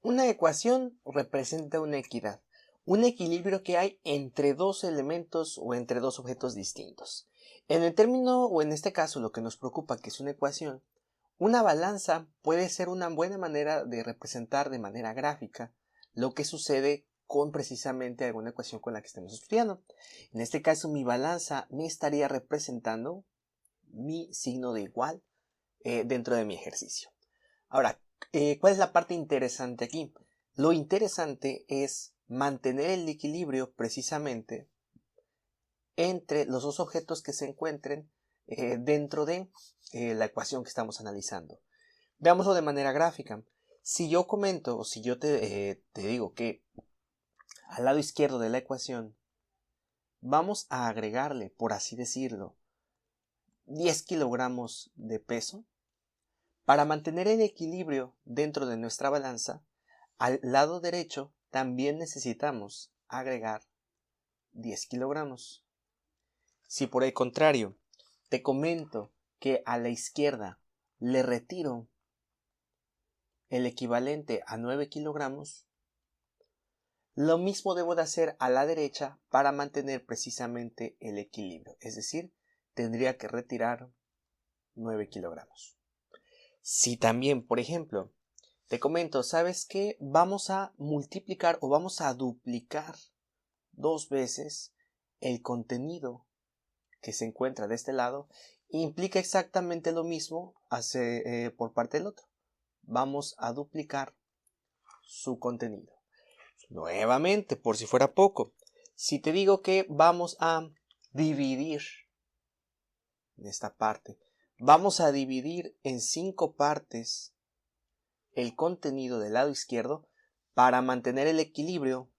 Una ecuación representa una equidad, un equilibrio que hay entre dos elementos o entre dos objetos distintos. En el término, o en este caso lo que nos preocupa, que es una ecuación, una balanza puede ser una buena manera de representar de manera gráfica lo que sucede con precisamente alguna ecuación con la que estemos estudiando. En este caso, mi balanza me estaría representando mi signo de igual dentro de mi ejercicio. Ahora, ¿cuál es la parte interesante aquí? Lo interesante es mantener el equilibrio precisamente entre los dos objetos que se encuentren dentro de la ecuación que estamos analizando. Veámoslo de manera gráfica. Si yo comento o si yo te digo que al lado izquierdo de la ecuación vamos a agregarle, por así decirlo, 10 kilogramos de peso, para mantener el equilibrio dentro de nuestra balanza, al lado derecho también necesitamos agregar 10 kilogramos. Si por el contrario te comento que a la izquierda le retiro el equivalente a 9 kilogramos, lo mismo debo de hacer a la derecha para mantener precisamente el equilibrio. Es decir, tendría que retirar 9 kilogramos. Si también, por ejemplo, te comento, ¿sabes qué? Vamos a multiplicar o vamos a duplicar 2 veces el contenido que se encuentra de este lado. Implica exactamente lo mismo por parte del otro. Vamos a duplicar su contenido. Nuevamente, por si fuera poco, si te digo que vamos a dividir en esta parte, vamos a dividir en 5 partes el contenido del lado izquierdo para mantener el equilibrio,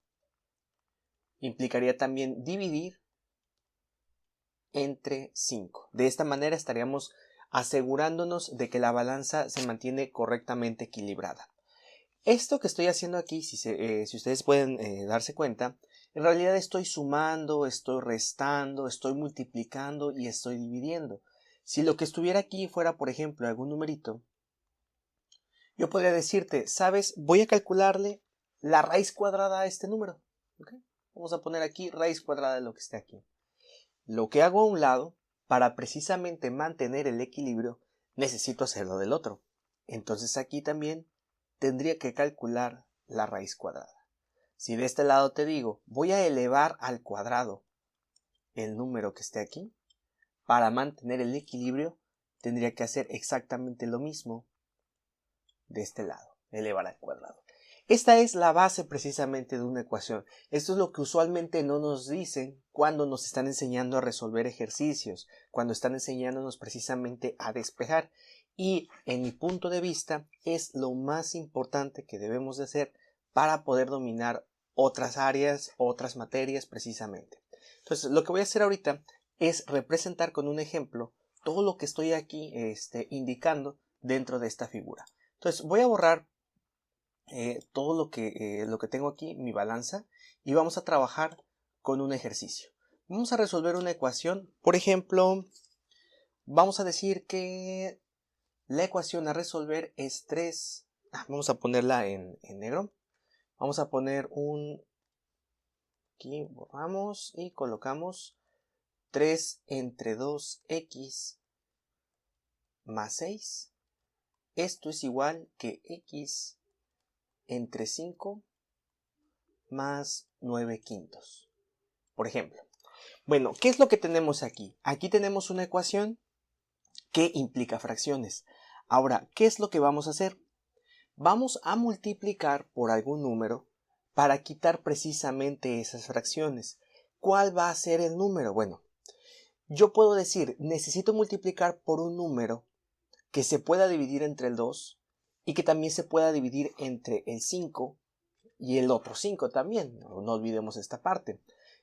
implicaría también dividir entre 5. De esta manera estaríamos asegurándonos de que la balanza se mantiene correctamente equilibrada. Esto que estoy haciendo aquí, si ustedes pueden darse cuenta, en realidad estoy sumando, estoy restando, estoy multiplicando y estoy dividiendo. Si lo que estuviera aquí fuera, por ejemplo, algún numerito, yo podría decirte, ¿sabes? Voy a calcularle la raíz cuadrada a este número. ¿Okay? Vamos a poner aquí raíz cuadrada de lo que esté aquí. Lo que hago a un lado, para precisamente mantener el equilibrio, necesito hacerlo del otro. Entonces aquí también tendría que calcular la raíz cuadrada. Si de este lado te digo, voy a elevar al cuadrado el número que esté aquí, para mantener el equilibrio, tendría que hacer exactamente lo mismo de este lado, elevar al cuadrado. Esta es la base precisamente de una ecuación. Esto es lo que usualmente no nos dicen cuando nos están enseñando a resolver ejercicios, cuando están enseñándonos precisamente a despejar. Y en mi punto de vista es lo más importante que debemos de hacer para poder dominar otras áreas, otras materias precisamente. Entonces lo que voy a hacer ahorita es representar con un ejemplo todo lo que estoy aquí indicando dentro de esta figura. Entonces voy a borrar todo lo que tengo aquí, mi balanza, y vamos a trabajar con un ejercicio. Vamos a resolver una ecuación. Por ejemplo, vamos a decir que la ecuación a resolver es 3. Vamos a ponerla en negro. Vamos a poner aquí borramos y colocamos 3 entre 2x más 6. Esto es igual que x entre 5 más 9 quintos. Por ejemplo. Bueno, ¿qué es lo que tenemos aquí? Aquí tenemos una ecuación que implica fracciones. Ahora, ¿qué es lo que vamos a hacer? Vamos a multiplicar por algún número para quitar precisamente esas fracciones. ¿Cuál va a ser el número? Bueno, yo puedo decir, necesito multiplicar por un número que se pueda dividir entre el 2 y que también se pueda dividir entre el 5 y el otro 5 también. No olvidemos esta parte.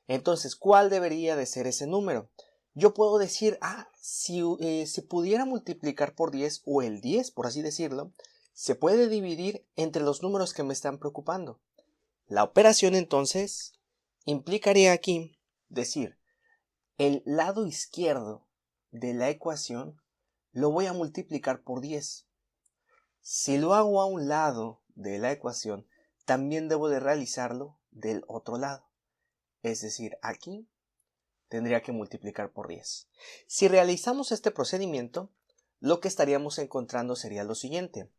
Entonces, ¿cuál debería de ser ese número? Yo puedo decir, si pudiera multiplicar por 10 o el 10, por así decirlo, se puede dividir entre los números que me están preocupando. La operación entonces implicaría aquí decir, el lado izquierdo de la ecuación lo voy a multiplicar por 10. Si lo hago a un lado de la ecuación, también debo de realizarlo del otro lado. Es decir, aquí tendría que multiplicar por 10. Si realizamos este procedimiento, lo que estaríamos encontrando sería lo siguiente.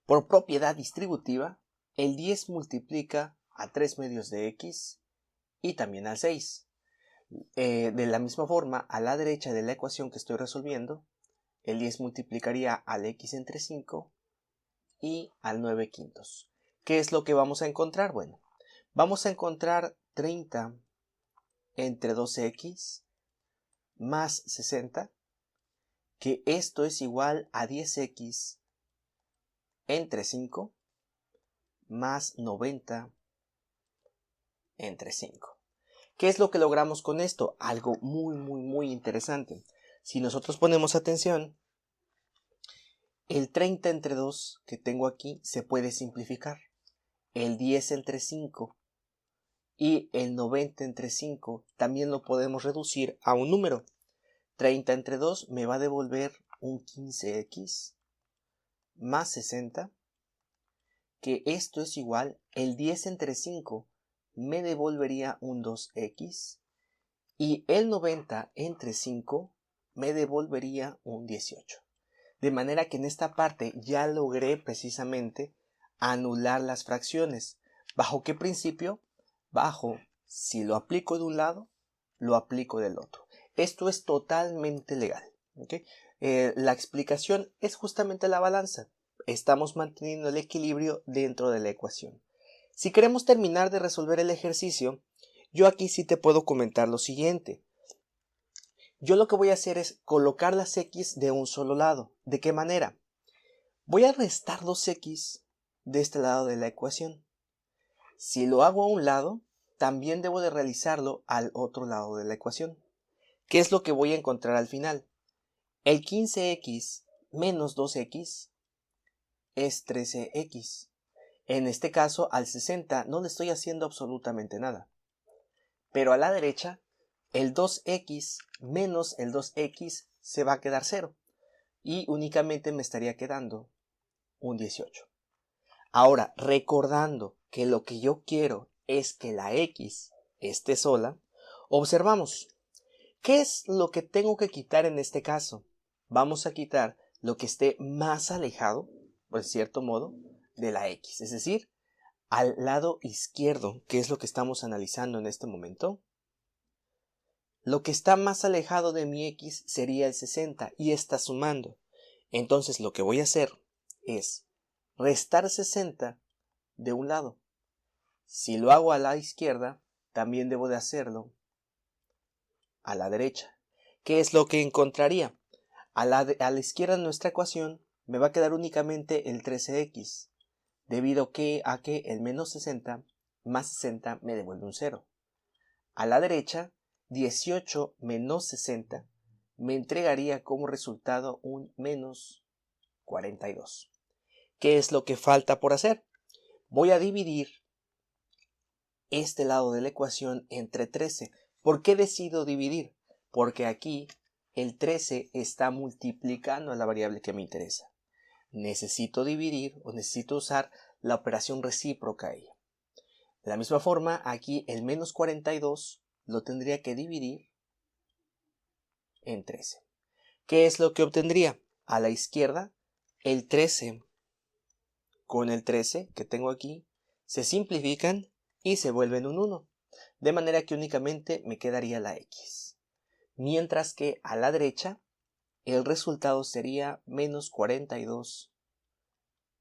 Por propiedad distributiva, el 10 multiplica a 3 medios de x y también al 6. De la misma forma, a la derecha de la ecuación que estoy resolviendo, el 10 multiplicaría al x entre 5 y al 9 quintos. ¿Qué es lo que vamos a encontrar? Bueno, vamos a encontrar 30 entre 2x más 60, que esto es igual a 10x entre 5 más 90 entre 5. ¿Qué es lo que logramos con esto? Algo muy interesante. Si nosotros ponemos atención, el 30 entre 2 que tengo aquí se puede simplificar. El 10 entre 5 y el 90 entre 5 también lo podemos reducir a un número. 30 entre 2 me va a devolver un 15x más 60, que esto es igual, el 10 entre 5 me devolvería un 2x y el 90 entre 5 me devolvería un 18. De manera que en esta parte ya logré precisamente anular las fracciones. ¿Bajo qué principio? Bajo, si lo aplico de un lado, lo aplico del otro. Esto es totalmente legal. ¿Okay? La explicación es justamente la balanza. Estamos manteniendo el equilibrio dentro de la ecuación. Si queremos terminar de resolver el ejercicio, yo aquí sí te puedo comentar lo siguiente. Yo lo que voy a hacer es colocar las x de un solo lado. ¿De qué manera? Voy a restar 2x de este lado de la ecuación. Si lo hago a un lado, también debo de realizarlo al otro lado de la ecuación. ¿Qué es lo que voy a encontrar al final? El 15x menos 2x es 13x. En este caso, al 60 no le estoy haciendo absolutamente nada. Pero a la derecha, el 2x menos el 2x se va a quedar 0. Y únicamente me estaría quedando un 18. Ahora, recordando que lo que yo quiero es que la x esté sola, observamos. ¿Qué es lo que tengo que quitar en este caso? Vamos a quitar lo que esté más alejado, por cierto modo, de la x. Es decir, al lado izquierdo, que es lo que estamos analizando en este momento. Lo que está más alejado de mi x sería el 60 y está sumando. Entonces lo que voy a hacer es restar 60 de un lado. Si lo hago a la izquierda, también debo de hacerlo a la derecha. ¿Qué es lo que encontraría? A la izquierda de nuestra ecuación me va a quedar únicamente el 13x, debido a que el menos 60 más 60 me devuelve un 0. A la derecha, 18 menos 60 me entregaría como resultado un menos 42. ¿Qué es lo que falta por hacer? Voy a dividir este lado de la ecuación entre 13. ¿Por qué decido dividir? Porque aquí el 13 está multiplicando a la variable que me interesa. Necesito dividir o necesito usar la operación recíproca a ella. De la misma forma, aquí el menos 42 lo tendría que dividir en 13. ¿Qué es lo que obtendría? A la izquierda, el 13 con el 13 que tengo aquí se simplifican y se vuelven un 1. De manera que únicamente me quedaría la x. Mientras que a la derecha, el resultado sería menos 42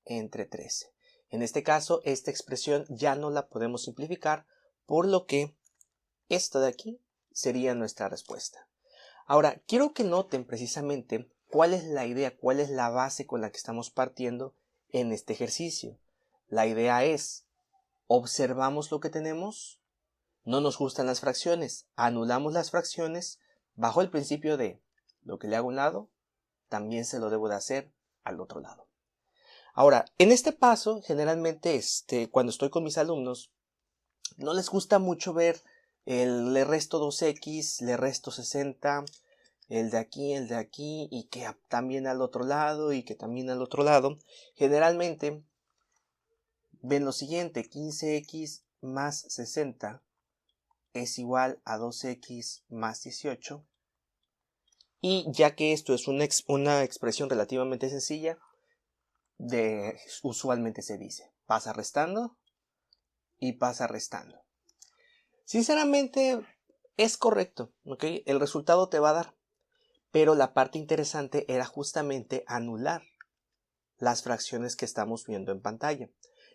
entre 13. En este caso, esta expresión ya no la podemos simplificar, por lo que esta de aquí sería nuestra respuesta. Ahora, quiero que noten precisamente cuál es la idea, cuál es la base con la que estamos partiendo en este ejercicio. La idea es, observamos lo que tenemos, no nos gustan las fracciones, anulamos las fracciones bajo el principio de lo que le hago a un lado, también se lo debo de hacer al otro lado. Ahora, en este paso, generalmente cuando estoy con mis alumnos, no les gusta mucho ver le resto 2x, le resto 60, el de aquí, y que también al otro lado, y que también al otro lado. Generalmente ven lo siguiente: 15x más 60 es igual a 2x más 18. Y ya que esto es una expresión relativamente sencilla, usualmente se dice pasa restando y pasa restando. Sinceramente es correcto, ¿ok? El resultado te va a dar, pero la parte interesante era justamente anular las fracciones que estamos viendo en pantalla.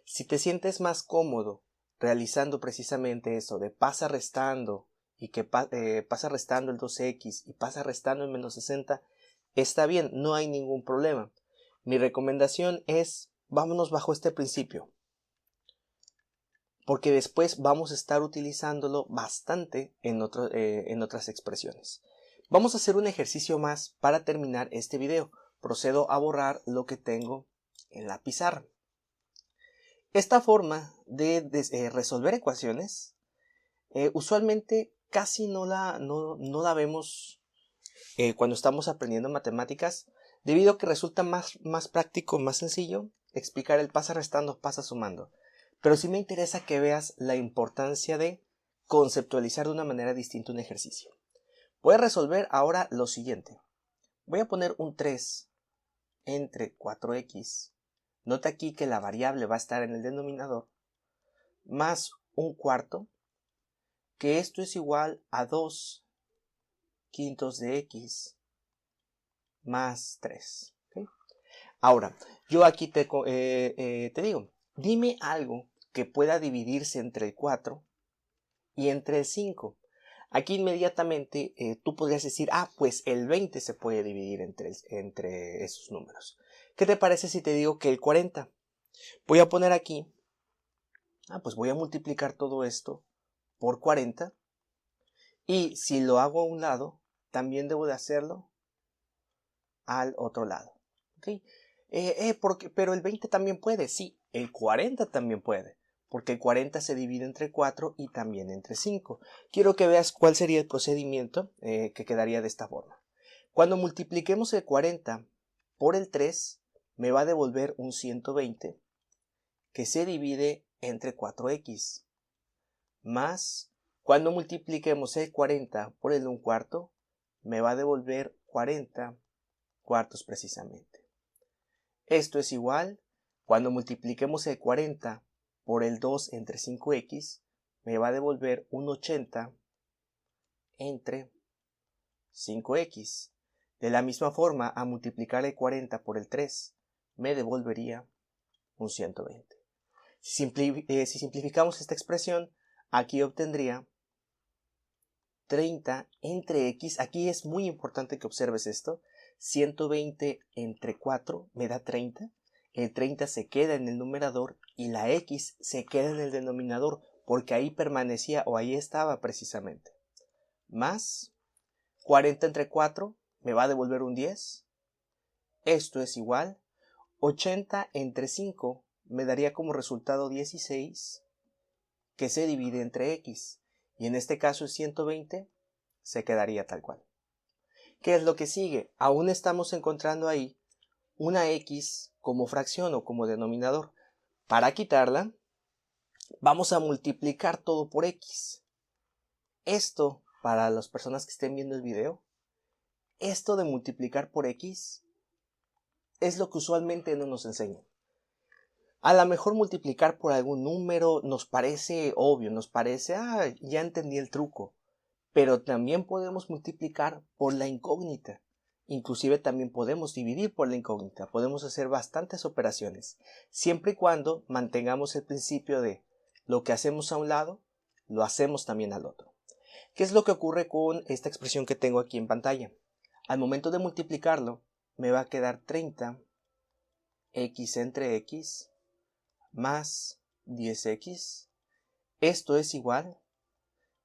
Si te sientes más cómodo realizando precisamente eso de pasa restando y que pasa restando el 2x y pasa restando el menos 60, está bien, no hay ningún problema. Mi recomendación es vámonos bajo este principio, porque después vamos a estar utilizándolo bastante en otras expresiones. Vamos a hacer un ejercicio más para terminar este video. Procedo a borrar lo que tengo en la pizarra. Esta forma de resolver ecuaciones usualmente casi no la vemos cuando estamos aprendiendo matemáticas, debido a que resulta más práctico, más sencillo explicar el pasa restando, pasa sumando. Pero sí me interesa que veas la importancia de conceptualizar de una manera distinta un ejercicio. Voy a resolver ahora lo siguiente. Voy a poner un 3 entre 4x. Nota aquí que la variable va a estar en el denominador, más un cuarto, que esto es igual a 2 quintos de x más 3. ¿Okay? Ahora, yo aquí te digo, dime algo que pueda dividirse entre el 4 y entre el 5. Aquí inmediatamente tú podrías decir, pues el 20 se puede dividir entre esos números. ¿Qué te parece si te digo que el 40? Voy a poner aquí, pues voy a multiplicar todo esto por 40. Y si lo hago a un lado, también debo de hacerlo al otro lado. ¿Okay? Pero el 20 también puede, sí, el 40 también puede, porque el 40 se divide entre 4 y también entre 5. Quiero que veas cuál sería el procedimiento que quedaría de esta forma. Cuando multipliquemos el 40 por el 3, me va a devolver un 120 que se divide entre 4x, más cuando multipliquemos el 40 por el 1 cuarto, me va a devolver 40 cuartos precisamente. Esto es igual, cuando multipliquemos el 40 por el 2 entre 5x, me va a devolver un 80 entre 5x. De la misma forma, a multiplicar el 40 por el 3, me devolvería un 120. Si simplificamos esta expresión, aquí obtendría 30 entre x. Aquí es muy importante que observes esto. 120 entre 4 me da 30. El 30 se queda en el numerador y la x se queda en el denominador, porque ahí permanecía o ahí estaba precisamente. Más 40 entre 4 me va a devolver un 10. Esto es igual. 80 entre 5 me daría como resultado 16, que se divide entre x. Y en este caso el 120 se quedaría tal cual. ¿Qué es lo que sigue? Aún estamos encontrando ahí una x como fracción o como denominador. Para quitarla, vamos a multiplicar todo por x. Esto, para las personas que estén viendo el video, esto de multiplicar por x es lo que usualmente no nos enseñan. A lo mejor multiplicar por algún número nos parece obvio, nos parece, ya entendí el truco. Pero también podemos multiplicar por la incógnita. Inclusive también podemos dividir por la incógnita. Podemos hacer bastantes operaciones, siempre y cuando mantengamos el principio de lo que hacemos a un lado, lo hacemos también al otro. ¿Qué es lo que ocurre con esta expresión que tengo aquí en pantalla? Al momento de multiplicarlo, me va a quedar 30 x entre x más 10x. Esto es igual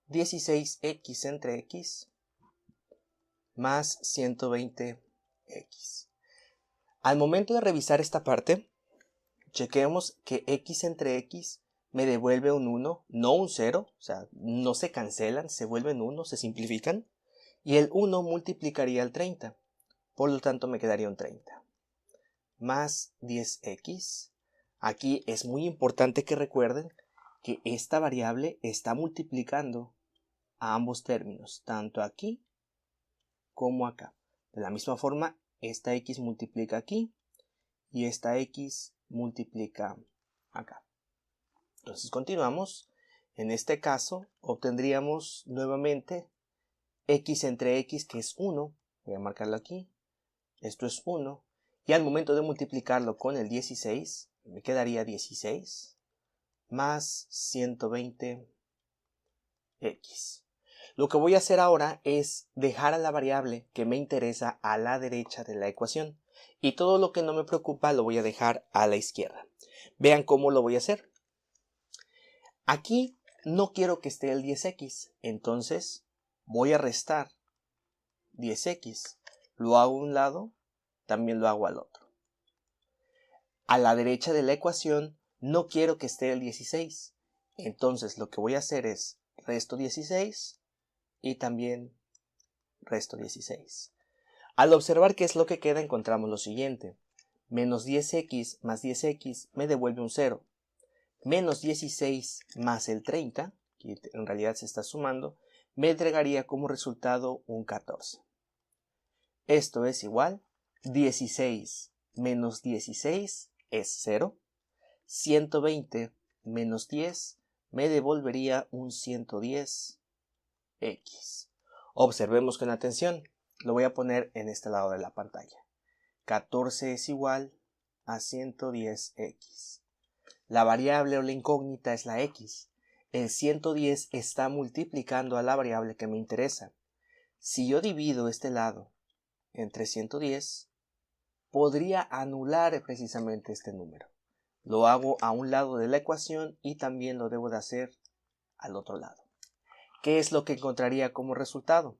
16x entre x más 120x. Al momento de revisar esta parte, chequemos que x entre x me devuelve un 1, no un 0, o sea, no se cancelan, se vuelven 1, se simplifican, y el 1 multiplicaría el 30, por lo tanto me quedaría un 30, más 10x. Aquí es muy importante que recuerden que esta variable está multiplicando a ambos términos, tanto aquí como acá. De la misma forma, esta x multiplica aquí y esta x multiplica acá. Entonces continuamos. En este caso obtendríamos nuevamente x entre x, que es 1. Voy a marcarlo aquí. Esto es 1. Y al momento de multiplicarlo con el 16, me quedaría 16 más 120x. Lo que voy a hacer ahora es dejar a la variable que me interesa a la derecha de la ecuación. Y todo lo que no me preocupa lo voy a dejar a la izquierda. Vean cómo lo voy a hacer. Aquí no quiero que esté el 10x, entonces voy a restar 10x. Lo hago a un lado, también lo hago al otro. A la derecha de la ecuación no quiero que esté el 16, entonces lo que voy a hacer es resto 16 y también resto 16. Al observar qué es lo que queda, encontramos lo siguiente. Menos 10x más 10x me devuelve un 0. Menos 16 más el 30, que en realidad se está sumando, me entregaría como resultado un 14. Esto es igual, 16 menos 16 es 0, 120 menos 10 me devolvería un 110x. Observemos con atención, lo voy a poner en este lado de la pantalla. 14 es igual a 110x. La variable o la incógnita es la x. El 110 está multiplicando a la variable que me interesa. Si yo divido este lado entre 110, podría anular precisamente este número. Lo hago a un lado de la ecuación y también lo debo de hacer al otro lado. ¿Qué es lo que encontraría como resultado?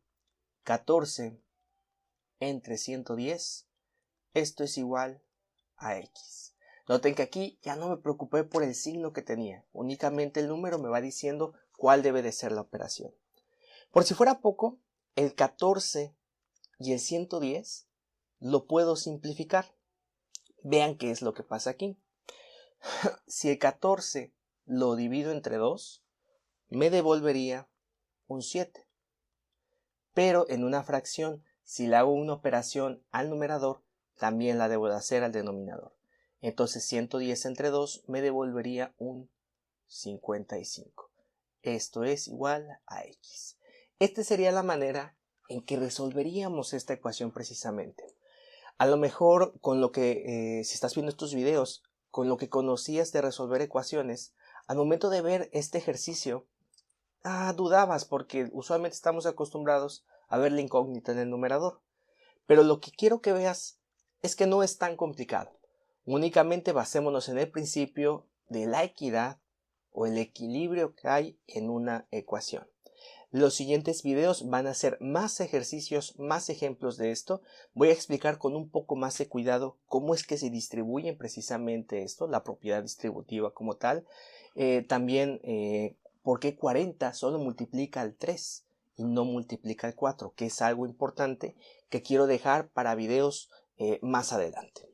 14 entre 110. Esto es igual a x. Noten que aquí ya no me preocupé por el signo que tenía, únicamente el número me va diciendo cuál debe de ser la operación. Por si fuera poco, el 14 y el 110 lo puedo simplificar. Vean qué es lo que pasa aquí. Si el 14 lo divido entre 2, me devolvería un 7. Pero en una fracción, si le hago una operación al numerador, también la debo de hacer al denominador. Entonces 110 entre 2 me devolvería un 55. Esto es igual a x. Esta sería la manera en que resolveríamos esta ecuación precisamente. A lo mejor con lo que, si estás viendo estos videos, con lo que conocías de resolver ecuaciones, al momento de ver este ejercicio, dudabas porque usualmente estamos acostumbrados a ver la incógnita en el numerador. Pero lo que quiero que veas es que no es tan complicado. Únicamente basémonos en el principio de la equidad o el equilibrio que hay en una ecuación. Los siguientes videos van a ser más ejercicios, más ejemplos de esto. Voy a explicar con un poco más de cuidado cómo es que se distribuyen precisamente esto, la propiedad distributiva como tal. También por qué 40 solo multiplica al 3 y no multiplica al 4, que es algo importante que quiero dejar para videos más adelante.